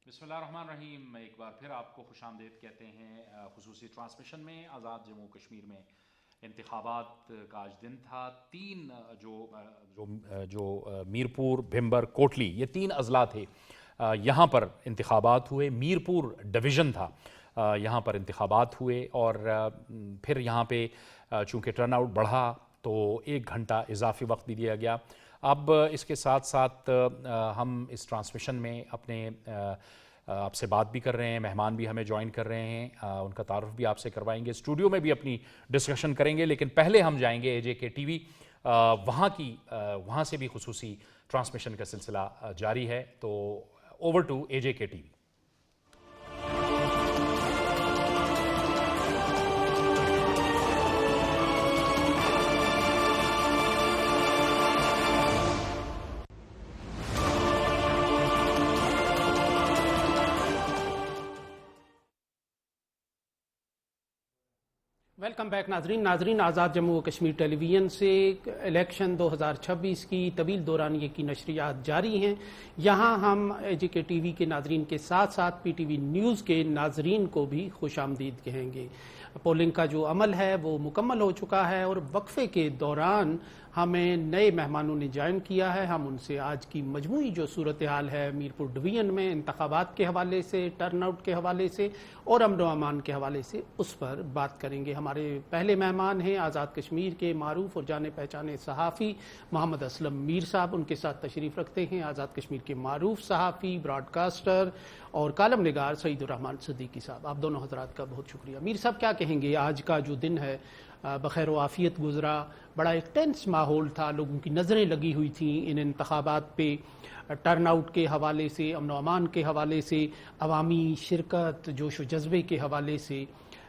بسم اللہ الرحمن الرحیم. ایک بار پھر آپ کو خوش آمدید کہتے ہیں خصوصی ٹرانسمیشن میں. آزاد جموں کشمیر میں انتخابات کا آج دن تھا. تین جو میرپور، بھمبر، کوٹلی، یہ تین اضلاع تھے. یہاں پر انتخابات ہوئے. میرپور ڈویژن تھا، یہاں پر انتخابات ہوئے اور پھر یہاں پہ چونکہ ٹرن آؤٹ بڑھا تو 1 گھنٹہ اضافی وقت بھی دیا گیا. اب اس کے ساتھ ساتھ ہم اس ٹرانسمیشن میں اپنے آپ سے بات بھی کر رہے ہیں، مہمان بھی ہمیں جوائن کر رہے ہیں، ان کا تعارف بھی آپ سے کروائیں گے، اسٹوڈیو میں بھی اپنی ڈسکشن کریں گے. لیکن پہلے ہم جائیں گے AJK TV، وہاں سے بھی خصوصی ٹرانسمیشن کا سلسلہ جاری ہے. تو over to AJK TV. Welcome back ناظرین آزاد جموں و کشمیر ٹیلی ویژن سے الیکشن 2026 کی طویل دورانیے کی نشریات جاری ہیں. یہاں ہم AJK TV کے ناظرین کے ساتھ ساتھ PTV نیوز کے ناظرین کو بھی خوش آمدید کہیں گے. پولنگ کا جو عمل ہے وہ مکمل ہو چکا ہے اور وقفے کے دوران ہمیں نئے مہمانوں نے جوائن کیا ہے. ہم ان سے آج کی مجموعی جو صورتحال ہے میرپور ڈویژن میں انتخابات کے حوالے سے، ٹرن آؤٹ کے حوالے سے اور امن و امان کے حوالے سے اس پر بات کریں گے. ہمارے پہلے مہمان ہیں آزاد کشمیر کے معروف اور جانے پہچانے صحافی محمد اسلم میر صاحب. ان کے ساتھ تشریف رکھتے ہیں آزاد کشمیر کے معروف صحافی، براڈ کاسٹر اور کالم نگار سعید الرحمان صدیقی صاحب. آپ دونوں حضرات کا بہت شکریہ. میر صاحب کیا کہیں گے؟ آج کا جو دن ہے بخیر و عافیت گزرا. بڑا ایک ٹینس ماحول تھا، لوگوں کی نظریں لگی ہوئی تھیں ان انتخابات پہ. ٹرن آؤٹ کے حوالے سے، امن و امان کے حوالے سے، عوامی شرکت، جوش و جذبے کے حوالے سے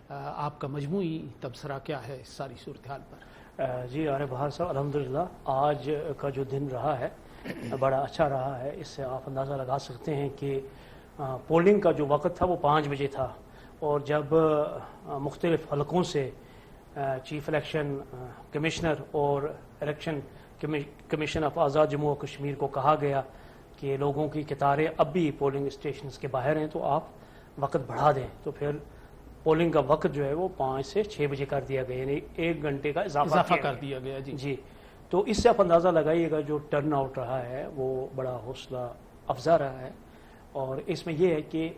آپ کا مجموعی تبصرہ کیا ہے اس ساری صورتحال پر؟ جی عارف بہار صاحب، الحمدللہ آج کا جو دن رہا ہے بڑا اچھا رہا ہے. اس سے آپ اندازہ لگا سکتے ہیں کہ پولنگ کا جو وقت تھا وہ 5 بجے تھا، اور جب مختلف حلقوں سے چیف الیکشن کمشنر اور الیکشن کمیشن آف آزاد جموں و کشمیر کو کہا گیا کہ لوگوں کی قطاریں اب بھی پولنگ اسٹیشنز کے باہر ہیں تو آپ وقت بڑھا دیں، تو پھر پولنگ کا وقت جو ہے وہ 5 سے 6 بجے کر دیا گیا، یعنی 1 گھنٹے کا اضافہ کر دیا گیا. جی تو اس سے آپ اندازہ لگائیے گا جو ٹرن آؤٹ رہا ہے وہ بڑا حوصلہ افزا رہا ہے. اور اس میں یہ ہے کہ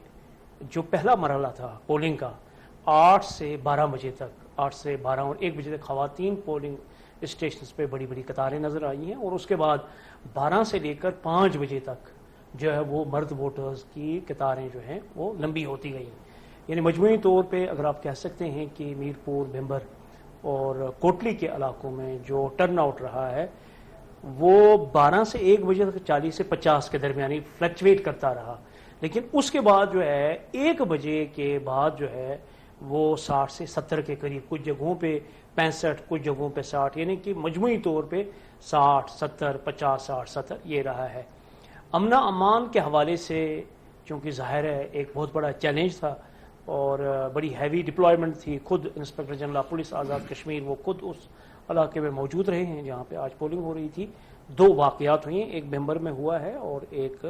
جو پہلا مرحلہ تھا پولنگ کا 8 سے 12 بجے تک، 8 سے 12 اور 1 بجے تک خواتین پولنگ اسٹیشنز پہ بڑی بڑی قطاریں نظر آئی ہیں، اور اس کے بعد 12 سے لے کر 5 بجے تک جو ہے وہ مرد ووٹرز کی قطاریں جو ہیں وہ لمبی ہوتی گئی. یعنی مجموعی طور پہ اگر آپ کہہ سکتے ہیں کہ میرپور، بھمبر اور کوٹلی کے علاقوں میں جو ٹرن آؤٹ رہا ہے وہ 12 سے 1 بجے تک 40 سے 50 کے درمیانی فلکچویٹ کرتا رہا. لیکن اس کے بعد جو ہے 1 بجے کے بعد جو ہے وہ 60 سے 70 کے قریب، کچھ جگہوں پہ 65، کچھ جگہوں پہ 60، یعنی کہ مجموعی طور پہ 60، 70، 50، 60، 70 یہ رہا ہے. امن و امان کے حوالے سے چونکہ ظاہر ہے ایک بہت بڑا چیلنج تھا اور بڑی ہیوی ڈپلائمنٹ تھی. خود inspector general of police Azad Kashmir وہ خود اس علاقے میں موجود رہے ہیں جہاں پہ آج پولنگ ہو رہی تھی. 2 واقعات ہوئی ہیں، ایک بھمبر میں ہوا ہے اور ایک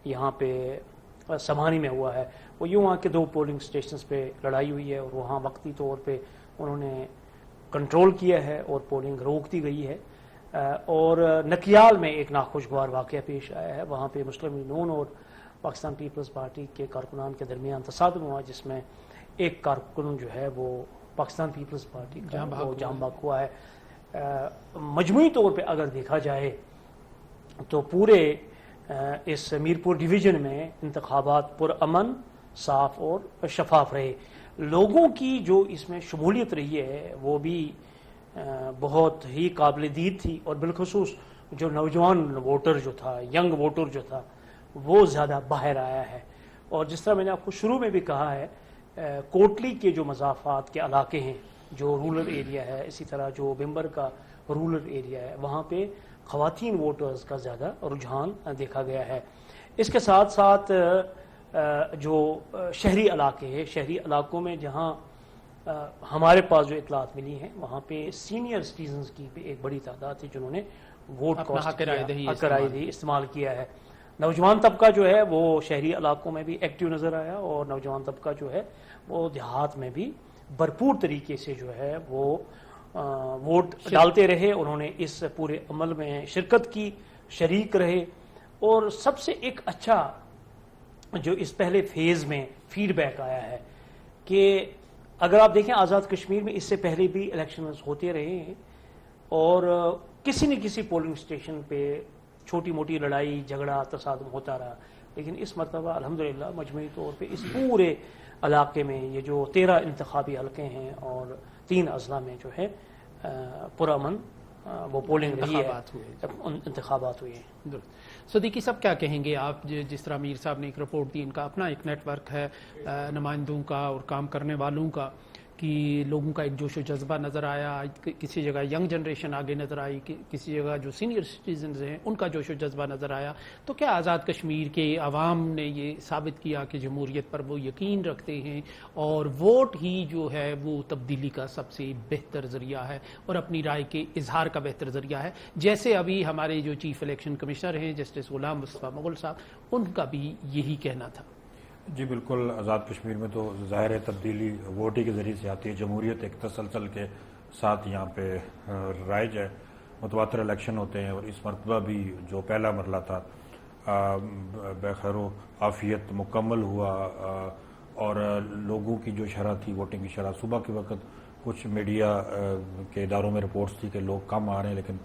یہاں پہ سمانی میں ہوا ہے. وہ یوں وہاں کے 2 پولنگ اسٹیشنز پہ لڑائی ہوئی ہے اور وہاں وقتی طور پہ انہوں نے کنٹرول کیا ہے اور پولنگ روک دی گئی ہے. اور نکیال میں ایک ناخوشگوار واقعہ پیش آیا ہے، وہاں پہ مسلم یونین اور پاکستان پیپلز پارٹی کے کارکنان کے درمیان تصادم ہوا جس میں ایک کارکن جو ہے وہ پاکستان پیپلز پارٹی کا جاں بحق ہوا ہے. مجموعی طور پہ اگر دیکھا جائے تو پورے اس میرپور ڈویژن میں انتخابات پرامن، صاف اور شفاف رہے. لوگوں کی جو اس میں شمولیت رہی ہے وہ بھی بہت ہی قابل دید تھی، اور بالخصوص جو نوجوان ووٹر جو تھا، ینگ ووٹر جو تھا وہ زیادہ باہر آیا ہے. اور جس طرح میں نے آپ کو شروع میں بھی کہا ہے کوٹلی کے جو مضافات کے علاقے ہیں جو رورل ایریا ہے، اسی طرح جو بھمبر کا رورل ایریا ہے، وہاں پہ خواتین ووٹرز کا زیادہ رجحان دیکھا گیا ہے. اس کے ساتھ ساتھ جو شہری علاقے ہیں، شہری علاقوں میں جہاں ہمارے پاس جو اطلاعات ملی ہیں وہاں پہ سینئر سٹیزنز کی بھی ایک بڑی تعداد تھی جنہوں نے ووٹ کو حق رائے دہی استعمال کیا ہے. नौजवान तबका जो है वो शहरी इलाकों में भी एक्टिव नज़र आया और नौजवान तबका जो है वो देहात में भी भरपूर तरीके से जो है वो वोट डालते रहे, उन्होंने इस पूरे अमल में शिरकत की, शरीक रहे। और सबसे एक अच्छा जो इस पहले फेज़ में फीडबैक आया है कि अगर आप देखें आज़ाद कश्मीर में इससे पहले भी इलेक्शंस होते रहे हैं और किसी न किसी पोलिंग स्टेशन पे छोटी मोटी लड़ाई झगड़ा तसादम होता रहा, लेकिन इस मरतबा अल्हम्दुलिल्लाह मजमूई तौर पे इस पूरे इलाके में ये जो 13 इंतखाबी हलके हैं और 3 अजला में जो है पुरअमन वो पोलिंग रही है, इंतखाबात हुए हैं। सदीकी साहब क्या कहेंगे आप, जिस तरह मीर साहब ने एक रिपोर्ट दी, इनका अपना एक नेटवर्क है नुमाइंदों का और काम करने वालों का, कि लोगों का एक जोश व जज्बा नज़र आया, किसी जगह यंग जनरेशन आगे नज़र आई, किसी जगह जो सीनियर सिटीजन्स हैं उनका जोश व जज्बा नज़र आया। तो क्या आज़ाद कश्मीर के अवाम ने ये साबित किया कि जमहूरियत पर वो यकीन रखते हैं और वोट ही जो है वो तब्दीली का सबसे बेहतर ज़रिया है और अपनी राय के इजहार का बेहतर ज़रिया है, जैसे अभी हमारे जो चीफ इलेक्शन कमिश्नर हैं जस्टिस गुलाम मुस्तफ़ा मुग़ल साहब, उनका भी यही कहना था। जी बिल्कुल, आज़ाद कश्मीर में तो ज़ाहिर है तब्दीली वोट ही के ज़रिए से आती है। जमहूरियत एक तसलसल के साथ यहाँ पे राइज है, मुतवातर इलेक्शन होते हैं और इस मरतबा भी जो पहला मरला था बेखैर आफियत मुकम्मल हुआ और लोगों की जो शरह थी, वोटिंग की शरह, सुबह के वक्त कुछ मीडिया के इदारों में रिपोर्ट्स थी कि लोग कम आ रहे हैं, लेकिन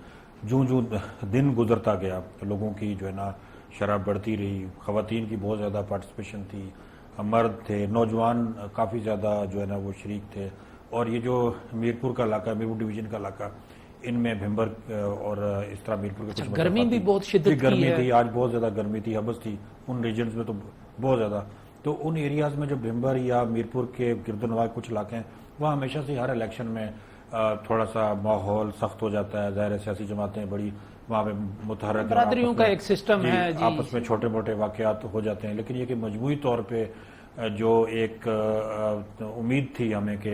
जूँ जूँ दिन गुजरता गया तो लोगों की जो है ना शरह बढ़ती रही। ख़वातीन की बहुत ज़्यादा पार्टिसिपेशन थी, मर्द थे, नौजवान काफ़ी ज़्यादा जो है ना वो शरीक थे। और ये जो मीरपुर का इलाका, मीरपुर डिवीज़न का इलाका, इनमें भिम्बर और इस तरह मीरपुर के कुछ गर्मी भी बहुत शिद्दत गर्मी थी, आज बहुत ज़्यादा गर्मी थी, हबस थी उन रीजन्स में तो बहुत ज़्यादा। तो उन एरियाज़ में जो भिम्बर या मीरपुर के गिरदनवा कुछ इलाके हैं, वहाँ हमेशा से हर इलेक्शन में थोड़ा सा माहौल सख्त हो जाता है। ज़ाहिर सियासी जमातें बड़ी वहाँ पे मुतहरक, बरादरियों का एक सिस्टम है जी, आपस में छोटे मोटे वाक़यात हो जाते हैं। लेकिन ये कि मजमूई तौर पे जो एक उम्मीद थी हमें कि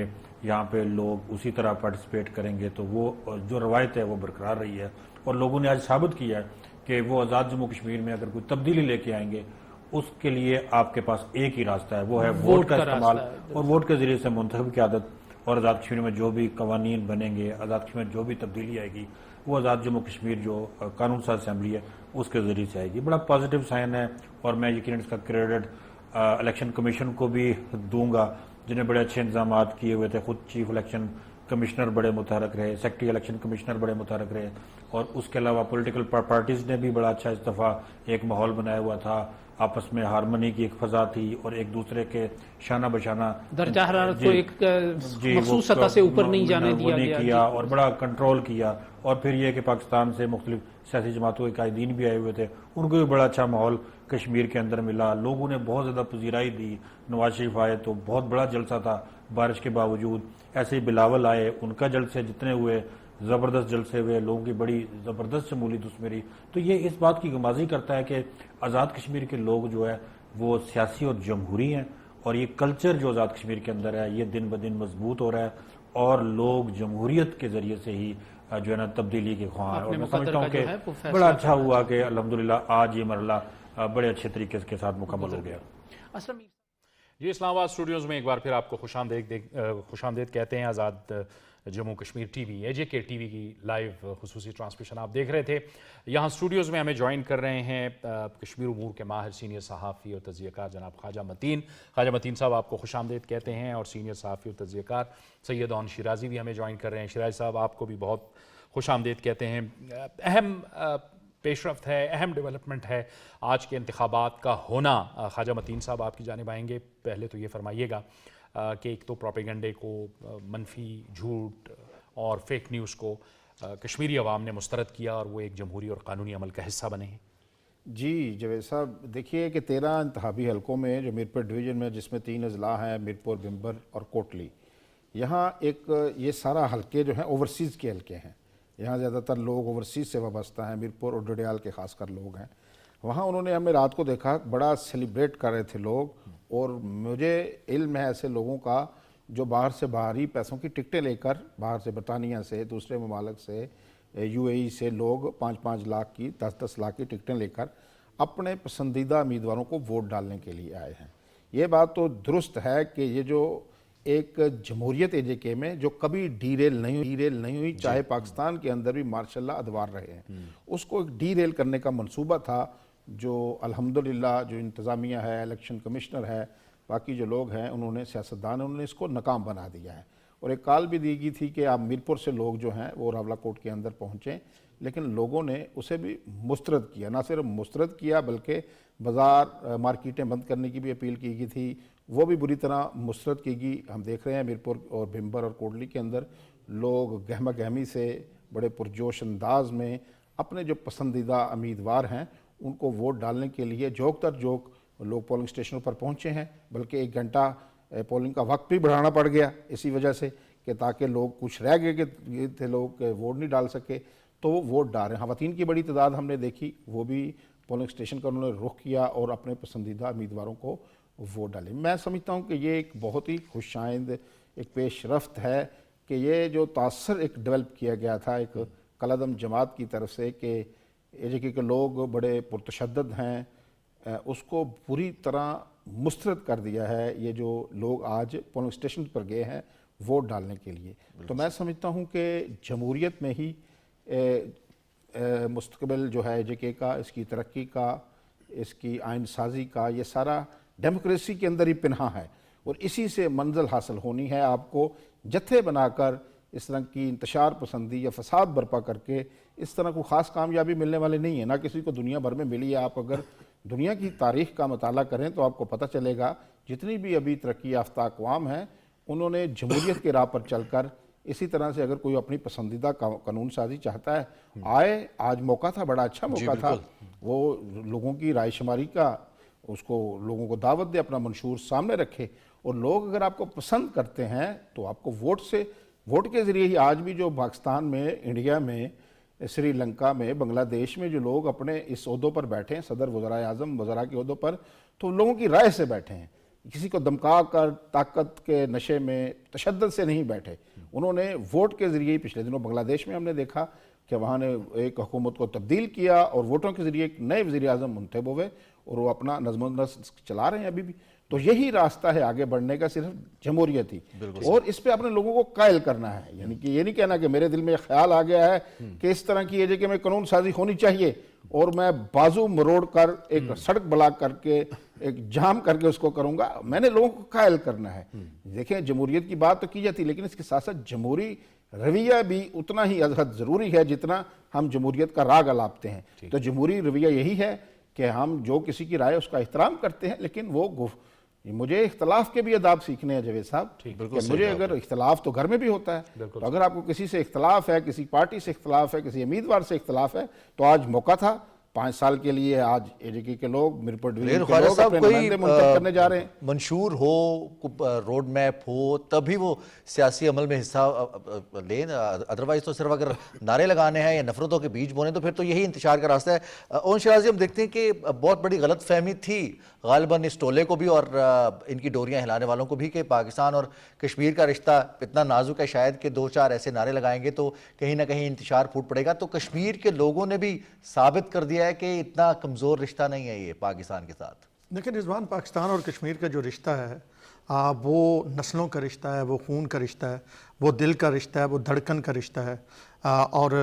यहाँ पे लोग उसी तरह पार्टिसिपेट करेंगे, तो वो जो रवायत है वो बरकरार रही है और लोगों ने आज साबित किया है कि वो आज़ाद जम्मू कश्मीर में अगर कोई तब्दीली लेके आएंगे उसके लिए आपके पास एक ही रास्ता है, वो है वोट का इस्तेमाल और वोट के ज़रिए से मुंतखब की आदत। और आज़ाद कश्मीर में जो भी कवानीन बनेंगे, आज़ाद कश्मीर में जो भी तब्दीली आएगी, वो आज़ाद जम्मू कश्मीर जो कानून साज असम्बली है उसके ज़रिए से आएगी। बड़ा पॉजिटिव साइन है और मैं यकीनन इसका क्रेडिट इलेक्शन कमीशन को भी दूंगा, जिन्हें बड़े अच्छे इंतजाम किए हुए थे। खुद चीफ इलेक्शन कमिश्नर बड़े मुतहरक रहे, सेक्रेटरी इलेक्शन कमिश्नर बड़े मुतहरक रहे और उसके अलावा पॉलिटिकल पार्टीज़ ने भी बड़ा अच्छा इस दफ़ा एक माहौल बनाया हुआ था, आपस में हारमोनी की एक फजा थी और एक दूसरे के शाना बशाना दर्जा हरारत को एक मखसूस सतह से ऊपर नहीं जाने दिया और बड़ा कंट्रोल किया। और फिर ये कि पाकिस्तान से मुख्तलिफ सियासी जमातों के कायदीन भी आए हुए थे, उनको भी बड़ा अच्छा माहौल कश्मीर के अंदर मिला। लोगों ने बहुत ज़्यादा पजीराई दी, नवाज शरीफ आए तो बहुत बड़ा जलसा था बारिश के बावजूद, ऐसे ही बिलावल आए, उनका जलसे जितने हुए ज़बरदस्त जलसे हुए, लोगों की बड़ी ज़बरदस्त शमूलियत उसमें रही। तो ये इस बात की गमाजी करता है कि आज़ाद कश्मीर के लोग जो है वो सियासी और जमहूरी हैं और ये कल्चर जो आज़ाद कश्मीर के अंदर है ये दिन ब दिन मजबूत हो रहा है और लोग जमहूरियत के ज़रिए से ही जो है ना तब्दीली के ख्वाह हैं। और मैं समझता हूँ कि बड़ा अच्छा हुआ कि अल्हम्दुलिल्लाह आज ये मरला बड़े अच्छे तरीके के साथ मुकम्मल हो गया। जी, इस्लामाबाद स्टूडियोज़ में एक बार फिर आपको खुशामदीद कहते हैं। Azad Jammu Kashmir TV, AJK TV की लाइव खुसूसी ट्रांसमिशन आप देख रहे थे। यहाँ स्टूडियोज़ में हमें ज्वाइन कर रहे हैं कश्मीर उमूर के माहिर सीनियर सहाफ़ी और तज़कियाकार जनाब ख्वाजा मतीन साहब, आपको खुशामदीद कहते हैं। और सीनियर सहाफ़ी और तज़कियाकार सैयद ओन शिराजी भी हमें ज्वाइन कर रहे हैं। शिराजी साहब, आपको भी बहुत खुशामदीद कहते हैं। अहम पेशरफ्त है, अहम डेवलपमेंट है आज के इंतखाबात का होना। ख्वाजा मतीन साहब, आपकी जानिब आएंगे। पहले तो ये फरमाइएगा कि एक तो प्रोपेगेंडे को, मनफी झूठ और फेक न्यूज़ को कश्मीरी अवाम ने मुस्तरद किया और वो एक जमहूरी और कानूनी अमल का हिस्सा बने हैं। जी जावेद साहब, देखिए कि 13 इंतखाबी हलकों में जो मीरपुर डिवीज़न में, जिसमें 3 अजला हैं, मीरपुर, भिम्बर और कोटली, यहाँ एक ये सारा हलके जो हैं ओवरसीज़ के हलके हैं। यहाँ ज़्यादातर लोग ओवरसीज़ से वाबस्ता हैं, मीरपुर और डोडियाल के खासकर लोग हैं। वहाँ उन्होंने, हमें रात को देखा, बड़ा सेलिब्रेट कर रहे थे लोग। और मुझे इल्म है ऐसे लोगों का जो बाहर से बाहरी पैसों की टिकटें लेकर, बाहर से बरतानिया से, दूसरे ममालिक से, UAE से लोग 5-5 लाख की, 10-10 लाख की टिकटें लेकर अपने पसंदीदा उम्मीदवारों को वोट डालने के लिए आए हैं। ये बात तो दुरुस्त है कि ये जो एक जमहूरियत एजेके में जो कभी डीरेल नहीं हुई, चाहे पाकिस्तान के अंदर भी मार्शल्लाह अदवार रहे हैं, उसको एक डीरेल करने का मंसूबा था, जो अल्हम्दुलिल्लाह जो इंतज़ामिया है, इलेक्शन कमिश्नर है, बाकी जो लोग हैं, उन्होंने सियासतदान उन्होंने इसको नाकाम बना दिया है। और एक कॉल भी दी गई थी कि आप मीरपुर से लोग जो हैं वो रावलाकोट के अंदर पहुँचें, लेकिन लोगों ने उसे भी मुस्तरद किया। ना सिर्फ मुस्तरद किया बल्कि बाज़ार मार्केटें बंद करने की भी अपील की गई थी, वो भी बुरी तरह मुस्तरद की गई। हम देख रहे हैं मीरपुर और भिम्बर और कोटली के अंदर लोग गहमा गहमी से बड़े पुरजोश अंदाज में अपने जो पसंदीदा उम्मीदवार हैं उनको वोट डालने के लिए जोक तर जोक लोग पोलिंग स्टेशनों पर पहुँचे हैं, बल्कि 1 घंटा पोलिंग का वक्त भी बढ़ाना पड़ गया इसी वजह से कि ताकि लोग कुछ रह गए कि थे लोग वोट नहीं डाल सके, तो वो वोट डाल रहे हैं। ख़वातीन की बड़ी तादाद हमने देखी, वो भी पोलिंग स्टेशन का उन्होंने रुख किया और अपने पसंदीदा उम्मीदवारों को वोट डाले। मैं समझता हूँ कि ये एक बहुत ही खुशाइंद एक पेशरफ्त है कि ये जो तासर एक डेवलप किया गया था एक कलदम जमात की तरफ से कि एजेके के लोग बड़े पुरतशद्दद हैं, उसको पूरी तरह मुस्तरद कर दिया है ये जो लोग आज पोलिंग स्टेशन पर गए हैं वोट डालने के लिए। तो मैं समझता हूँ कि जमहूरियत में ही मुस्तकबिल जो है एजेके का, इसकी तरक्की का, इसकी आइन साजी का, ये सारा डेमोक्रेसी के अंदर ही पिन्हा है और इसी से मंजिल हासिल होनी है। आपको जत्थे बनाकर इस तरह की इंतशार पसंदी या फसाद बर्पा करके इस तरह को ख़ास कामयाबी मिलने वाले नहीं है, ना किसी को दुनिया भर में मिली है। आप अगर दुनिया की तारीख़ का मताला करें तो आपको पता चलेगा जितनी भी अभी तरक्की याफ्ता अक़वाम हैं उन्होंने जमहूरियत के राह पर चलकर इसी तरह से अगर कोई अपनी पसंदीदा कानून साजी चाहता है आए। आज मौका था, बड़ा अच्छा मौका था, वो लोगों की राय शुमारी का, उसको लोगों को दावत दे, अपना मंशूर सामने रखे और लोग अगर आपको पसंद करते हैं तो आपको वोट के ज़रिए ही आज भी जो पाकिस्तान में, इंडिया में, श्रीलंका में, बांग्लादेश में जो लोग अपने इस ओहदों पर बैठे हैं, सदर वज़राए आज़म वज़रा के ओहदों पर, तो लोगों की राय से बैठे हैं, किसी को धमका कर ताकत के नशे में तशद्दुद से नहीं बैठे। उन्होंने वोट के ज़रिए, पिछले दिनों बांग्लादेश में हमने देखा कि वहाँ ने एक हुकूमत को तब्दील किया और वोटों के ज़रिए एक नए वज़ीर आज़म मुंतखब हुए और वो अपना नज़्म-ओ-नस्क चला रहे हैं अभी भी। तो यही रास्ता है आगे बढ़ने का, सिर्फ जमहूरियत ही, और इस पे अपने लोगों को कायल करना है। यानी कि ये नहीं कहना कि मेरे दिल में ख्याल आ गया है कि इस तरह की एजेके में कानून साजी होनी चाहिए और मैं बाजू मरोड़ कर एक सड़क ब्लॉक करके एक जाम करके उसको करूंगा। मैंने लोगों को कायल करना है। देखें, जमहूरियत की बात तो की जाती है, लेकिन इसके साथ साथ जमहूरी रवैया भी उतना ही अजहद ज़रूरी है जितना हम जमहूरियत का राग अलापते हैं। तो जमहूरी रवैया यही है कि हम जो किसी की राय उसका एहतराम करते हैं, लेकिन वो मुझे इख्तलाफ के भी अदाब सीखने हैं जावेद साहब। मुझे अगर इख्तलाफ तो घर में भी होता है, तो अगर आपको किसी से इख्तलाफ है, किसी पार्टी से इख्तलाफ है, किसी उम्मीदवार से इख्तलाफ है, तो आज मौका था 5 साल के लिए आज एजेके के लोग, मीरपुर डिवीजन के लोग अपने नुमाइंदे मुंतखब करने जा रहे हैं। मंशूर हो, रोड मैप हो, तभी वो सियासी अमल में हिस्सा लें, अदरवाइज तो सिर्फ अगर नारे लगाने हैं या नफरतों के बीज बोने तो फिर तो यही इंतशार का रास्ता है। ओन शराजी, हम देखते हैं कि बहुत बड़ी गलत फहमी थी गालिबन इस टोले को भी और इनकी डोरियां हिलाने वालों को भी कि पाकिस्तान और कश्मीर का रिश्ता इतना नाजुक है, शायद कि 2-4 ऐसे नारे लगाएंगे तो कहीं ना कहीं इंतशार फूट पड़ेगा। तो कश्मीर के लोगों ने भी साबित कर दिया है कि इतना कमज़ोर रिश्ता नहीं है ये पाकिस्तान के साथ। लेकिन रिजवान, पाकिस्तान और कश्मीर का जो रिश्ता है वो नस्लों का रिश्ता है, वो खून का रिश्ता है, वो दिल का रिश्ता है, वो धड़कन का रिश्ता है। और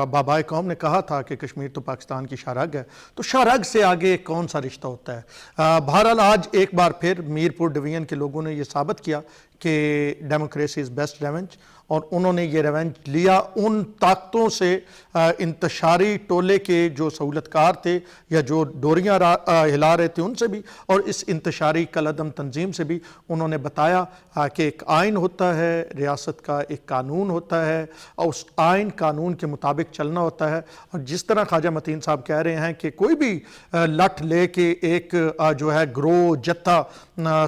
बाबाए कौम ने कहा था कि कश्मीर तो पाकिस्तान की शाहरग है, तो शाहरग से आगे कौन सा रिश्ता होता है। बहरहाल आज एक बार फिर मीरपुर डिवीजन के लोगों ने ये साबित किया कि डेमोक्रेसी इज़ बेस्ट रेवेंज, और उन्होंने ये रेवेंज लिया उन ताकतों से, इंतशारी टोले के जो सहूलतकार थे या जो डोरियां हिला रहे थे उनसे भी, और इस इंतशारी कलदम तंजीम से भी उन्होंने बताया कि एक आइन होता है, रियासत का एक कानून होता है और उस आइन कानून के मुताबिक चलना होता है। और जिस तरह ख्वाजा मतीन साहब कह रहे हैं कि कोई भी लठ ले के एक जो है ग्रोह जत्था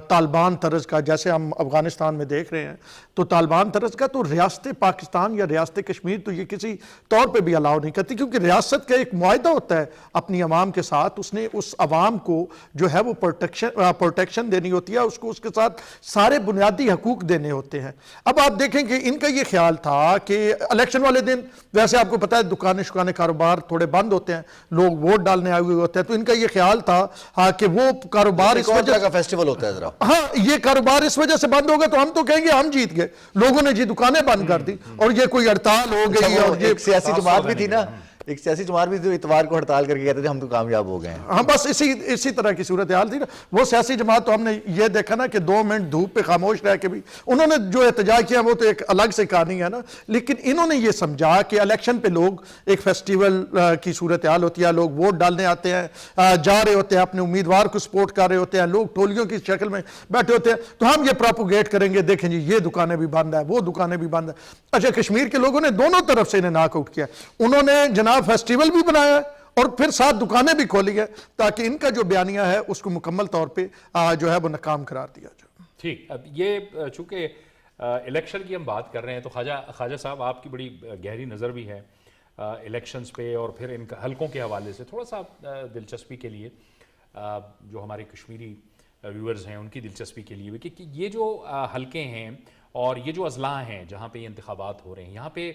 तालिबान तरज का, जैसे हम अफगानिस्तान में देख रहे हैं, तो तालिबान तरज का तो ریاست پاکستان یا ریاست کشمیر تو یہ کسی طور پہ بھی الاؤ نہیں کرتی، کیونکہ ریاست کا ایک معاہدہ ہوتا ہے اپنی عوام کے ساتھ، اس نے اس عوام کو جو ہے وہ پروٹیکشن دینی ہوتی ہے، اس کو اس کے ساتھ سارے بنیادی حقوق دینے ہوتے ہیں۔ اب آپ دیکھیں کہ ان کا یہ خیال تھا کہ الیکشن والے دن ویسے آپ کو پتا ہے دکانیں شکانے کاروبار تھوڑے بند ہوتے ہیں، لوگ ووٹ ڈالنے آئے ہوئے ہوتے ہیں، تو ان کا یہ خیال تھا کہ وہ کاروبار اس وجہ کا فیسٹیول ہوتا ہے ذرا، ہاں یہ کاروبار اس وجہ سے بند ہوگا تو ہم تو کہیں گے ہم جیت گئے، لوگوں نے جی دکانیں بند کر دی اور یہ کوئی ہڑتال ہو گئی اور یہ ایک سیاسی جماعت بھی تھی نا، ایک سیاسی جماعت بھی جو اتوار کو ہڑتال کر کے کہتے تھے ہم تو کامیاب ہو گئے ہیں۔ ہاں بس اسی طرح کی صورتحال تھی نا، وہ سیاسی جماعت تو ہم نے یہ دیکھا نا کہ 2 منٹ دھوپ پہ خاموش رہ کے بھی انہوں نے جو احتجاج کیا وہ تو ایک الگ سے کہانی ہے نا، لیکن انہوں نے یہ سمجھا کہ الیکشن پہ لوگ ایک فیسٹیول کی صورتحال ہوتی ہے، لوگ ووٹ ڈالنے آتے ہیں، جا رہے ہوتے ہیں اپنے امیدوار کو سپورٹ کر رہے ہوتے ہیں، لوگ ٹولیوں کی شکل میں بیٹھے ہوتے ہیں، تو ہم یہ پراپوگیٹ کریں گے، دیکھیں جی یہ دکانیں بھی بند ہے، وہ دکانیں بھی بند ہے۔ اچھا کشمیر کے لوگوں نے دونوں طرف سے انہیں ناک آؤٹ کیا، انہوں نے جناب فیسٹیول بھی بنایا ہے اور پھر 7 دکانیں بھی کھولی ہے تاکہ ان کا جو بیانیہ ہے اس کو مکمل طور پہ جو ہے وہ ناکام قرار دیا جائے۔ ٹھیک، اب یہ چونکہ الیکشن کی ہم بات کر رہے ہیں تو خواجہ صاحب آپ کی بڑی گہری نظر بھی ہے الیکشنز پہ اور پھر ان حلقوں کے حوالے سے، تھوڑا سا دلچسپی کے لیے جو ہمارے کشمیری ویورز ہیں ان کی دلچسپی کے لیے کہ یہ جو حلقے ہیں اور یہ جو اضلاع ہیں جہاں پہ یہ انتخابات ہو رہے ہیں، یہاں پہ